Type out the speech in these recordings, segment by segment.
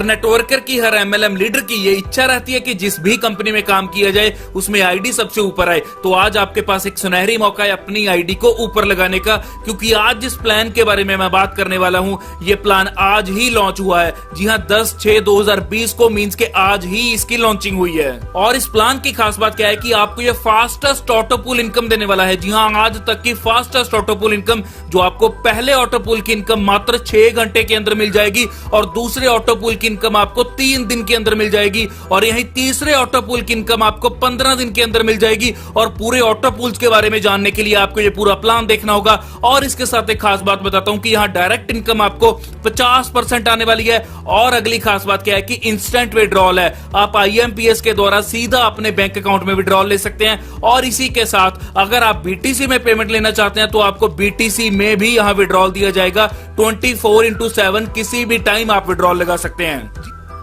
Networker की, हर MLM leader की ये इच्छा रहती है कि जिस भी कंपनी में काम किया जाए उसमें आईडी सबसे ऊपर आए। तो आज आपके पास एक सुनहरी मौका है अपनी आईडी को ऊपर लगाने का, क्योंकि आज जिस प्लान के बारे में मैं बात करने वाला हूं ये प्लान आज ही लॉन्च हुआ है। जी हां, 10/6/2020 को मींस के आज ही इसकी लॉन्चिंग हुई है। और इस प्लान की खास बात क्या है कि आपको ये फास्टेस्ट ऑटो पूल इनकम देने वाला है। जी हां, आज तक की फास्टेस्ट ऑटो पूल इनकम, जो आपको पहले ऑटो पूल की इनकम मात्र 6 घंटे के अंदर मिल जाएगी और दूसरे ऑटो पूल की इनकम आपको 3 दिन के अंदर मिल जाएगी और यही तीसरे ऑटो पूल की इनकम आपको 15 दिन के अंदर मिल जाएगी। और पूरे ऑटो पूल्स के बारे में जानने के लिए आपको ये पूरा प्लान देखना होगा। और इसके साथ एक खास बात बताता हूं कि यहां डायरेक्ट इनकम आपको 50% आने वाली है। और अगली खास बात क्या है कि इंस्टेंट विड्रॉल है। आप IMPS के द्वारा सीधा अपने बैंक अकाउंट में विड्रॉल ले सकते हैं। और इसी के साथ अगर आप BTC में पेमेंट लेना चाहते हैं तो आपको BTC में भी यहां विड्रॉल दिया जाएगा। 24/7 किसी भी टाइम आप विड्रॉल लगा सकते हैं।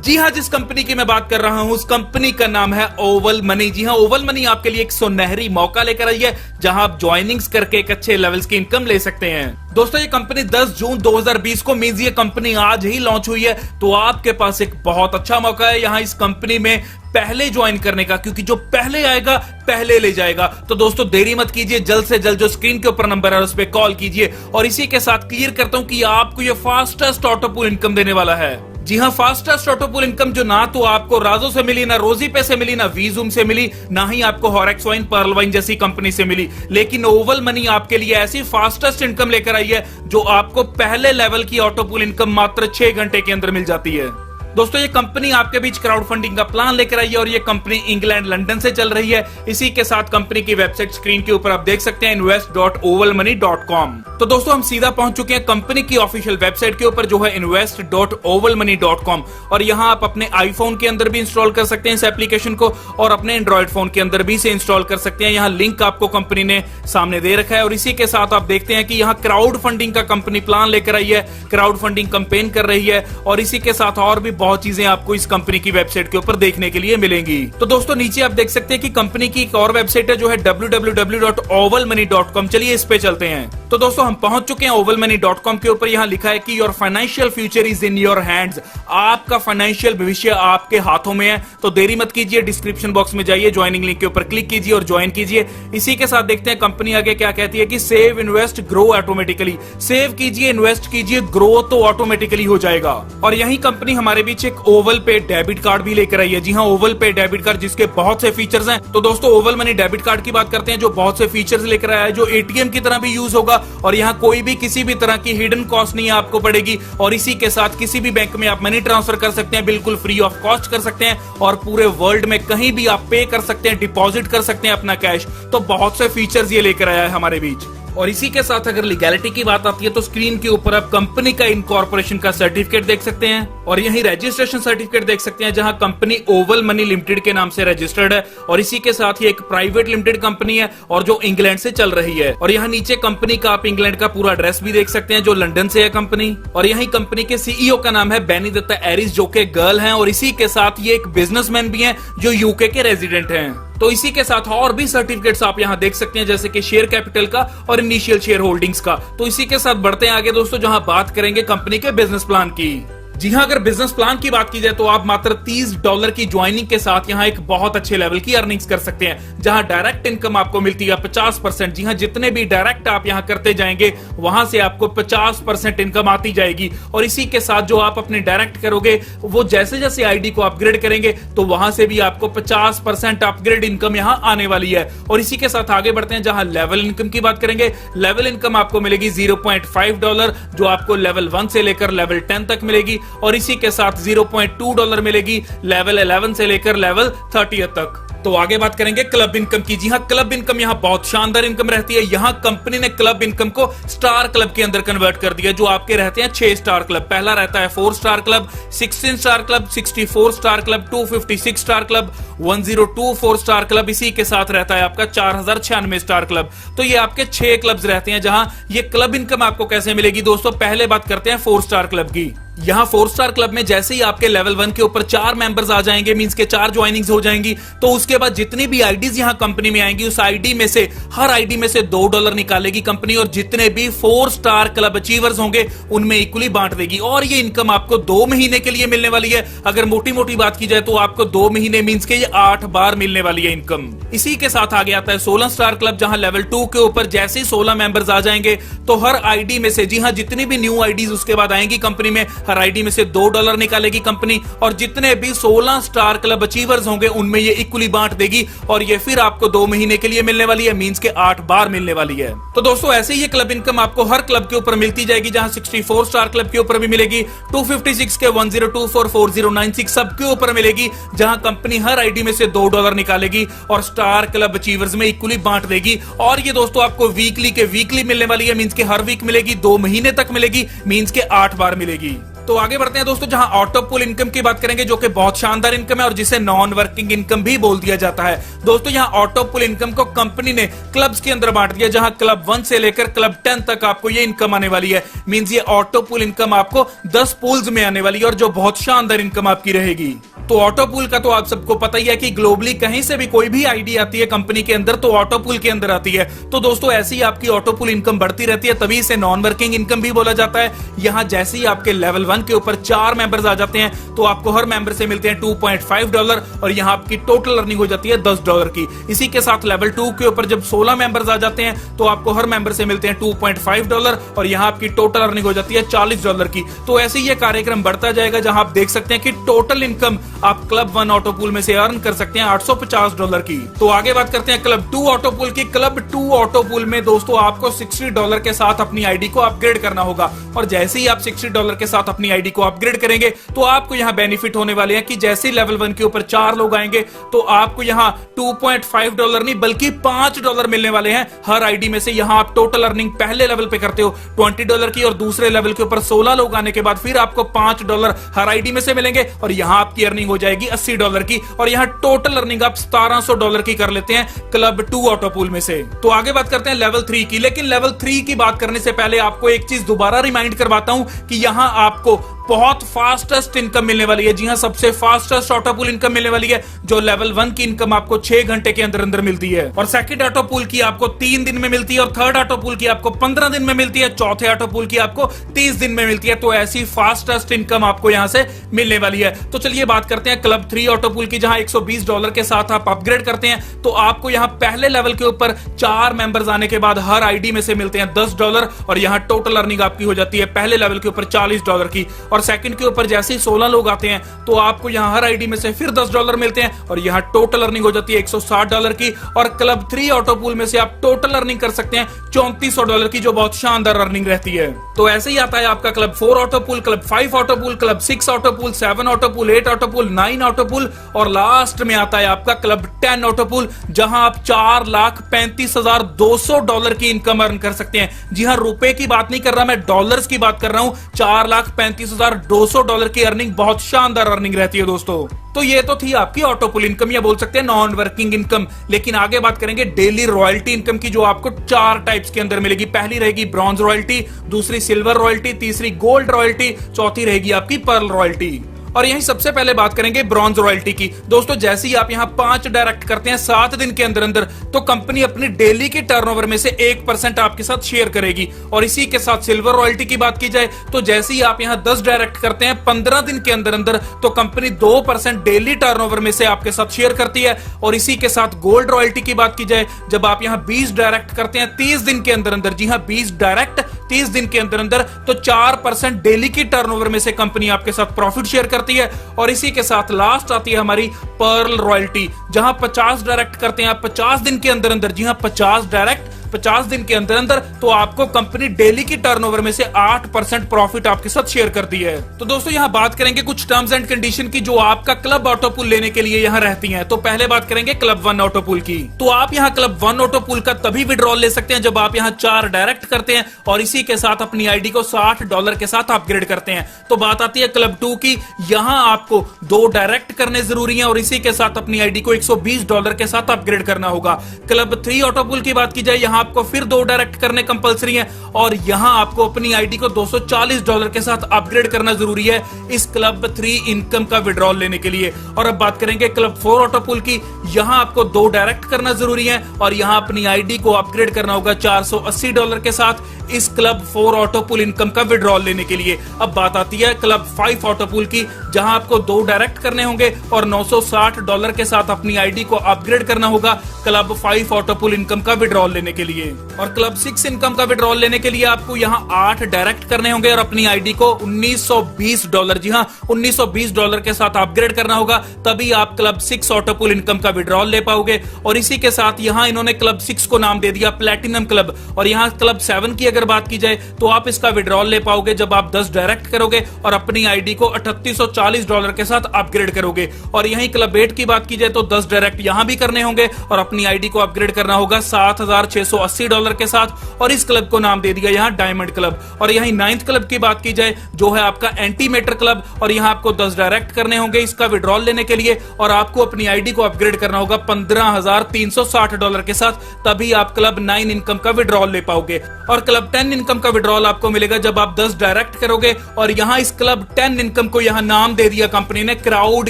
जी हां, जिस कंपनी की मैं बात कर रहा हूं उस कंपनी का नाम है ओवल मनी। जी हां, ओवल मनी आपके लिए एक सुनहरी मौका लेकर आई है जहां आप ज्वाइनिंग्स करके एक अच्छे लेवल्स की इनकम ले सकते हैं। दोस्तों, ये कंपनी 10 जून 2020 को मींस ये कंपनी आज ही लॉन्च हुई है। तो आपके पास एक बहुत अच्छा मौका है यहां इस कंपनी में पहले ज्वाइन करने का, क्योंकि जो पहले आएगा पहले ले जाएगा। तो दोस्तों देरी मत कीजिए, जल्द से जल्द जो स्क्रीन के ऊपर नंबर है उस पर कॉल कीजिए। और इसी के साथ क्लियर करता हूं कि आपको ये फास्टेस्ट ऑटो पूल इनकम देने वाला है। जी हां, फास्टेस्ट ऑटो पूल इनकम जो ना तो आपको राजो से मिली, ना रोजी पे से मिली, ना वीजूम से मिली, ना ही आपको हॉरेक्स वाइन, पर्ल वाइन जैसी कंपनी से मिली। लेकिन ओवल मनी आपके लिए ऐसी फास्टेस्ट इनकम लेकर आई है जो आपको पहले लेवल की ऑटो पूल इनकम मात्र 6 घंटे के अंदर मिल जाती है। दोस्तों, ये कंपनी आपके बीच क्राउड फंडिंग का प्लान लेकर आई है और ये कंपनी इंग्लैंड लंदन से चल रही है। इसी के साथ कंपनी की वेबसाइट स्क्रीन के ऊपर आप देख सकते हैं invest.ovalmoney.com। तो दोस्तों हम सीधा पहुंच चुके हैं कंपनी की ऑफिशियल वेबसाइट के ऊपर जो है invest.ovalmoney.com। और यहां आप अपने आईफोन के अंदर भी इंस्टॉल कर सकते हैं इस एप्लीकेशन को और अपने एंड्रॉइड फोन के अंदर भी इसे इंस्टॉल कर सकते हैं। यहां लिंक आपको कंपनी ने सामने दे रखा है। और इसी के साथ आप देखते हैं कि यहां क्राउड फंडिंग का कंपनी प्लान लेकर आई है, क्राउड फंडिंग कैंपेन कर रही है। और इसी के साथ और भी बहुत चीजें आपको इस कंपनी की वेबसाइट के ऊपर देखने के लिए मिलेंगी। तो दोस्तों नीचे आप देख सकते हैं कि कंपनी की एक और वेबसाइट है जो है www.ovalmoney.com। चलिए इस पे चलते हैं। तो दोस्तों हम पहुंच चुके हैं ovalmoney.com के ऊपर। यहां लिखा है कि your financial future is in your hands. आपका फाइनेंशियल भविष्य आपके हाथों में है। तो देरी मत कीजिए, डिस्क्रिप्शन बॉक्स में जाइए, ज्वाइनिंग लिंक के ऊपर क्लिक कीजिए और ज्वाइन कीजिए। इसी के साथ देखते हैं कंपनी आगे क्या कहती है कि save, invest, grow automatically. Save कीजिए, इन्वेस्ट कीजिए, ग्रो तो ऑटोमेटिकली हो जाएगा। और यही कंपनी हमारे बीच एक ओवल पे डेबिट कार्ड भी लेकर आई है। जी हां, ओवल पे डेबिट कार्ड जिसके बहुत से फीचर्स हैं। तो दोस्तों ओवल मनी डेबिट कार्ड की बात करते हैं जो बहुत से फीचर्स लेकर आया है, जो ATM की तरह भी यूज होगा और यहां कोई भी किसी भी तरह की हिडन कॉस्ट नहीं आपको पड़ेगी। और इसी के साथ किसी भी बैंक में आप मनी ट्रांसफर कर सकते हैं, बिल्कुल फ्री ऑफ कॉस्ट कर सकते हैं और पूरे वर्ल्ड में कहीं भी आप पे कर सकते हैं, डिपॉजिट कर सकते हैं अपना कैश। तो बहुत से फीचर्स ये लेकर आया है हमारे बीच। और इसी के साथ अगर लीगैलिटी की बात आती है तो स्क्रीन के ऊपर आप कंपनी का इनकॉर्पोरेशन का सर्टिफिकेट देख सकते हैं और यही रजिस्ट्रेशन सर्टिफिकेट देख सकते हैं जहां कंपनी ओवल मनी लिमिटेड के नाम से रजिस्टर्ड है। और इसी के साथ ही एक प्राइवेट लिमिटेड कंपनी है और जो इंग्लैंड से चल रही है। और यहाँ नीचे कंपनी का आप इंग्लैंड का पूरा एड्रेस भी देख सकते हैं जो लंदन से है कंपनी। और यही कंपनी के CEO का नाम है बेनी दत्ता एरिस जो के गर्ल हैं। और इसी के साथ ये एक बिजनेसमैन भी हैं जो UK के रेजिडेंट हैं। तो इसी के साथ और भी सर्टिफिकेट्स आप यहां देख सकते हैं जैसे कि शेयर कैपिटल का और इनिशियल शेयर होल्डिंग्स का। तो इसी के साथ बढ़ते हैं आगे दोस्तों जहां बात करेंगे कंपनी के बिजनेस प्लान की। जी हां, अगर बिजनेस प्लान की बात की जाए तो आप मात्र $30 की ज्वाइनिंग के साथ यहां एक बहुत अच्छे लेवल की अर्निंग्स कर सकते हैं जहां डायरेक्ट इनकम आपको मिलती है 50%। जी हां, जितने भी डायरेक्ट आप यहां करते जाएंगे वहां से आपको 50% इनकम आती जाएगी। और इसी के साथ जो आप अपने डायरेक्ट करोगे वो जैसे जैसे आईडी को अपग्रेड करेंगे तो वहां से भी आपको 50% अपग्रेड इनकम यहां आने वाली है। और इसी के साथ आगे बढ़ते हैं जहां लेवल इनकम की बात करेंगे। लेवल इनकम आपको मिलेगी $0.5 जो आपको लेवल 1 से लेकर लेवल 10 तक मिलेगी। और इसी के साथ $0.2 मिलेगी लेवल 11 से लेकर लेवल 30 तक। तो आगे बात करेंगे क्लब इनकम की। जी हां, क्लब इनकम यहां बहुत शानदार इनकम रहती है। यहां कंपनी ने क्लब इनकम को स्टार क्लब के अंदर कन्वर्ट कर दिया जो आपके रहते हैं 6 स्टार क्लब। पहला रहता है 4 star club, 16 star club, 64 star club, 256 star club, 1024 star club. इसी के साथ रहता है आपका 4096 स्टार क्लब। तो ये आपके 6 क्लब्स रहते हैं जहां ये क्लब इनकम आपको कैसे मिलेगी दोस्तों। पहले बात करते हैं 4 स्टार क्लब की। यहाँ 4 स्टार क्लब में जैसे ही आपके लेवल 1 के ऊपर 4 मेंबर्स आ जाएंगे, मींस के 4 ज्वाइनिंग्स हो जाएंगी, तो उसके बाद जितनी भी आईडीज यहाँ कंपनी में आएंगी उस आईडी में से हर आईडी में से $2 निकालेगी कंपनी और जितने भी 4 स्टार क्लब अचीवर्स होंगे उनमें इक्वली बांट देगी। और ये इनकम आपको 2 महीने के लिए मिलने वाली है। अगर मोटी मोटी बात की जाए तो आपको 2 महीने मींस के ये 8 बार मिलने वाली है इनकम। इसी के साथ आगे आता है 16 स्टार क्लब, जहां लेवल 2 के ऊपर जैसे ही 16 मेंबर्स आ जाएंगे तो हर आईडी में से, जी हां, जितनी भी न्यू आईडीज उसके बाद आएंगी कंपनी में, हर आईडी में से $2 निकालेगी कंपनी और जितने भी 16 स्टार क्लब अचीवर्स होंगे उनमें ये इक्वली बांट देगी और ये फिर आपको 2 महीने के लिए मिलने वाली है, मींस के 8 बार मिलने वाली है। तो दोस्तों ऐसे ही ये क्लब इनकम आपको हर क्लब के ऊपर मिलती जाएगी, जहां 64 स्टार क्लब के ऊपर भी मिलेगी, 256 के 1024 4096 सबके ऊपर मिलेगी, जहां कंपनी हर आईडी में से $2 निकालेगी और स्टार क्लब अचीवर्स में इक्वली बांट देगी। और ये दोस्तों आपको वीकली के वीकली मिलने वाली है, मींस के हर वीक मिलेगी, 2 महीने तक मिलेगी, मींस के 8 बार मिलेगी। तो आगे बढ़ते हैं दोस्तों, जहां ऑटो पुल इनकम की बात करेंगे, जो कि बहुत शानदार इनकम है और जिसे नॉन वर्किंग इनकम भी बोल दिया जाता है। दोस्तों यहां ऑटो पुल इनकम को कंपनी ने क्लब्स के अंदर बांट दिया, जहां क्लब 1 से लेकर क्लब 10 तक आपको ये इनकम आने वाली है। मींस ये ऑटो पुल इनकम आपको 10 पूल्स में आने वाली है और जो बहुत शानदार इनकम आपकी रहेगी। तो ऑटो पूल का तो आप सबको पता ही है कि ग्लोबली कहीं से भी कोई भी आईडी आती है कंपनी के अंदर तो ऑटो पूल के अंदर आती है। तो दोस्तों ऐसे ही आपकी ऑटो पूल इनकम बढ़ती रहती है, तभी इसे नॉन वर्किंग इनकम भी बोला जाता है। यहां जैसे ही आपके लेवल 1 के ऊपर 4 मेंबर्स आ जाते हैं तो आपको हर मेंबर से मिलते हैं $2.5 और यहां आपकी टोटल अर्निंग हो जाती है $10 की। इसी के साथ लेवल 2 के ऊपर जब 16 मेंबर्स आ जाते हैं तो आपको हर मेंबर से मिलते हैं $2.5 और यहां आपकी टोटल अर्निंग हो जाती है $40 की। तो ऐसे ही ये कार्यक्रम बढ़ता जाएगा, जहां आप देख सकते हैं कि टोटल इनकम आप क्लब 1 ऑटो पूल में से अर्न कर सकते हैं $850 की। तो आगे बात करते हैं क्लब 2 ऑटो पूल की। क्लब 2 ऑटो पूल में दोस्तों आपको $60 के साथ अपनी आईडी को अपग्रेड करना होगा और जैसे ही आप $60 के साथ अपनी आईडी को अपग्रेड करेंगे तो आपको यहां बेनिफिट होने वाले हैं कि जैसे ही लेवल 1 के ऊपर 4 लोग आएंगे तो आपको यहां $2.5 नहीं बल्कि $5 मिलने वाले हैं हर आईडी में से। यहां आप टोटल अर्निंग पहले लेवल पे करते हो $20 की और दूसरे लेवल के ऊपर 16 लोग आने के बाद फिर आपको $5 हर आईडी में से मिलेंगे और यहां आपकी अर्निंग हो जाएगी $80 की और यहां टोटल अर्निंग आप $1700 की कर लेते हैं क्लब 2 ऑटो पूल में से। तो आगे बात करते हैं लेवल 3 की, लेकिन लेवल 3 की बात करने से पहले आपको एक चीज दोबारा रिमाइंड करवाता हूं कि यहां आपको बहुत फास्टेस्ट इनकम मिलने वाली है। जी हां, सबसे फास्टेस्ट ऑटो पूल इनकम मिलने वाली है, जो लेवल 1 की इनकम आपको 6 घंटे के अंदर अंदर मिलती है और सेकंड ऑटो पूल की आपको 3 दिन में मिलती है और थर्ड ऑटो पूल की आपको 15 दिन में मिलती है, चौथे ऑटो पूल की आपको 30 दिन में मिलती है। तो ऐसी फास्टेस्ट इनकम आपको यहां से मिलने वाली है। तो चलिए बात करते हैं क्लब 3 ऑटो पूल की, जहां $120 के साथ आप अपग्रेड करते हैं तो आपको यहां पहले लेवल के ऊपर 4 मेंबर्स आने के बाद हर आईडी में से मिलते हैं $10 और यहां टोटल अर्निंग आपकी हो जाती है पहले लेवल के ऊपर $40 की और सेकंड के ऊपर जैसे ही 16 लोग आते हैं तो आपको यहां हर आईडी में से फिर $10 मिलते हैं और यहां टोटल अर्निंग हो जाती है $160 की और क्लब 3 ऑटो पूल में से आप टोटल अर्निंग कर सकते हैं $3400 की, जो बहुत शानदार अर्निंग रहती है। तो ऐसे ही आता है आपका club 4 auto pool, club 5 auto pool, club 6 auto pool, 7 auto pool, 8 auto pool, 9 auto pool और लास्ट में आता है आपका क्लब 10 ऑटो पूल, जहां आप $4,35,200 की इनकम अर्न कर सकते हैं। जी हां, रुपए की बात नहीं कर रहा मैं, डॉलर्स की बात कर रहा हूं। $4,35,200 की अर्निंग बहुत शानदार अर्निंग रहती है दोस्तों। तो ये तो थी आपकी ऑटो पूल इनकम या बोल सकते हैं नॉन वर्किंग इनकम, लेकिन आगे बात करेंगे डेली रॉयल्टी इनकम की, जो आपको 4 टाइप्स के अंदर मिलेगी। पहली रहेगी ब्रॉन्ज रॉयल्टी, दूसरी सिल्वर रॉयल्टी, तीसरी गोल्ड रॉयल्टी, चौथी रहेगी आपकी पर्ल रॉयल्टी। और यही सबसे पहले बात करेंगे ब्रॉन्ज रॉयल्टी की। दोस्तों जैसे ही आप यहां 5 डायरेक्ट करते हैं 7 दिन के अंदर अंदर तो कंपनी अपनी डेली की टर्नओवर में से 1% आपके साथ शेयर करेगी। और इसी के साथ सिल्वर रॉयल्टी की बात की जाए तो जैसे ही आप यहां 10 डायरेक्ट करते हैं 15 दिन के अंदर अंदर तो कंपनी 2% डेली टर्नओवर में से आपके साथ शेयर करती है। और इसी के साथ गोल्ड रॉयल्टी की बात की जाए, जब आप यहां 20 डायरेक्ट करते हैं 30 दिन के अंदर अंदर, जी हां 20 डायरेक्ट 30 दिन के अंदर अंदर, तो 4% डेली की टर्नओवर में से कंपनी आपके साथ प्रॉफिट शेयर करती है। और इसी के साथ लास्ट आती है हमारी पर्ल रॉयल्टी, जहां 50 डायरेक्ट करते हैं आप 50 दिन के अंदर अंदर, जी हां 50 डायरेक्ट 50 दिन के अंदर अंदर, तो आपको कंपनी डेली की टर्नओवर में से 8% प्रॉफिट आपके साथ शेयर करती है। तो दोस्तों यहां बात करेंगे कुछ टर्म्स एंड कंडीशन की, जो आपका क्लब ऑटो पूल लेने के लिए यहां रहती हैं। तो पहले बात करेंगे क्लब 1 ऑटो पूल की। तो आप यहां क्लब 1 ऑटो पूल का तभी विड्रॉल ले सकते हैं जब आप यहां 4 डायरेक्ट करते हैं और इसी के साथ अपनी आईडी को $60 के साथ अपग्रेड करते हैं। तो बात आती है क्लब 2 की, यहां आपको 2 डायरेक्ट करने जरूरी है और इसी के साथ अपनी आईडी को $120 के साथ अपग्रेड करना होगा। क्लब 3 ऑटो पूल की बात की जाए, यहां यहां आपको फिर 2 डायरेक्ट करने कंपलसरी है और यहां आपको अपनी आईडी को $240 के साथ अपग्रेड करना जरूरी है इस क्लब 3 इनकम का विड्रॉल लेने के लिए। और अब बात करेंगे क्लब 4 ऑटो पुल की। यहां आपको 2 डायरेक्ट करना जरूरी है और यहां अपनी आईडी को अपग्रेड करना होगा $480 के साथ इस क्लब 4 ऑटो पुल इनकम का विड्रॉल लेने के लिए। अब बात आती है क्लब 5 ऑटो पुल की, जहां आपको 2 डायरेक्ट करने होंगे और $960 के साथ अपनी आईडी को अपग्रेड करना होगा क्लब 5 ऑटो पुल इनकम का विड्रॉल लेने के लिए। और क्लब 6 इनकम का विड्रॉल लेने के लिए आपको यहां 8 डायरेक्ट करने होंगे और अपनी आईडी को $1920, जी हां $1920 के साथ अपग्रेड करना होगा, तभी आप क्लब 6 ऑटो पुल इनकम का विड्रॉल ले पाओगे। और इसी के साथ यहां इन्होंने क्लब 6 को नाम दे दिया प्लैटिनम क्लब। और यहां क्लब 7 की अगर बात की जाए तो आप इसका विड्रॉल ले पाओगे जब आप 10 डायरेक्ट करोगे और अपनी आईडी को $3840 के साथ अपग्रेड करोगे। और यहीं क्लब 8 की बात की जाए तो 10 डायरेक्ट यहां भी करने होंगे और अपनी आईडी को अपग्रेड करना होगा $7680 के साथ और इस क्लब को नाम दे दिया यहां डायमंड क्लब। और यहीं 9th क्लब की बात की जाए जो है आपका एंटीमेटर क्लब और यहां आपको 10 डायरेक्ट करने होंगे इसका विड्रॉल लेने के लिए और आपको अपनी आईडी को अपग्रेड करना होगा $15360 के साथ, तभी आप क्लब 9 इनकम का विड्रॉल ले पाओगे। और क्लब 10 इनकम का विड्रॉल आपको मिलेगा जब आप 10 डायरेक्ट करोगे और यहां इस क्लब 10 इनकम को यहां नाम दे दिया कंपनी ने क्राउड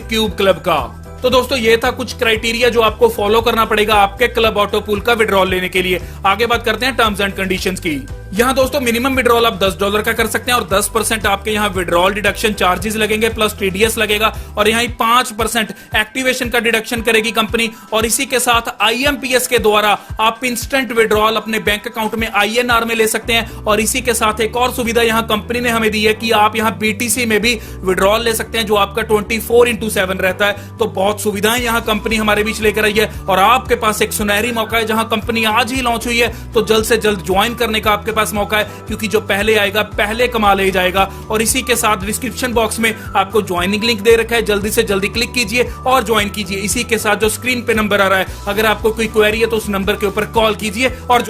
क्यूब क्लब का। तो दोस्तों ये था कुछ क्राइटेरिया जो आपको फॉलो करना पड़ेगा आपके क्लब ऑटो पूल का विड्रॉल लेने के लिए। आगे बात करते हैं टर्म्स एंड कंडीशंस की। यहाँ दोस्तों मिनिमम विड्रॉल आप $10 का कर सकते हैं और 10% आपके यहाँ विड्रॉल डिडक्शन चार्जेस लगेंगे प्लस टीडीएस लगेगा और यहाँ 5% एक्टिवेशन का डिडक्शन करेगी कंपनी। और इसी के साथ आईएमपीएस के द्वारा आप इंस्टेंट विड्रॉल अपने बैंक अकाउंट में INR में ले सकते हैं। और इसी के साथ एक और सुविधा यहाँ कंपनी ने हमें दी है कि आप यहाँ BTC में भी विड्रॉल ले सकते हैं जो आपका 24/7 रहता है। तो बहुत सुविधाएं यहाँ कंपनी हमारे बीच लेकर आई है और आपके पास एक सुनहरी मौका है जहां कंपनी आज ही लॉन्च हुई है, तो जल्द से जल्द ज्वाइन करने का आपके पास मौका है क्योंकि जो पहले आएगा पहले कमा ले जाएगा। और इसी के साथ डिस्क्रिप्शन बॉक्स में आपको ज्वाइनिंग लिंक दे रखा है, जल्दी से जल्दी क्लिक कीजिए और ज्वाइन कीजिए। इसी के साथ जो स्क्रीन पे नंबर आ रहा है, अगर आपको कोई क्वेरी है तो उस नंबर के ऊपर कॉल कीजिए और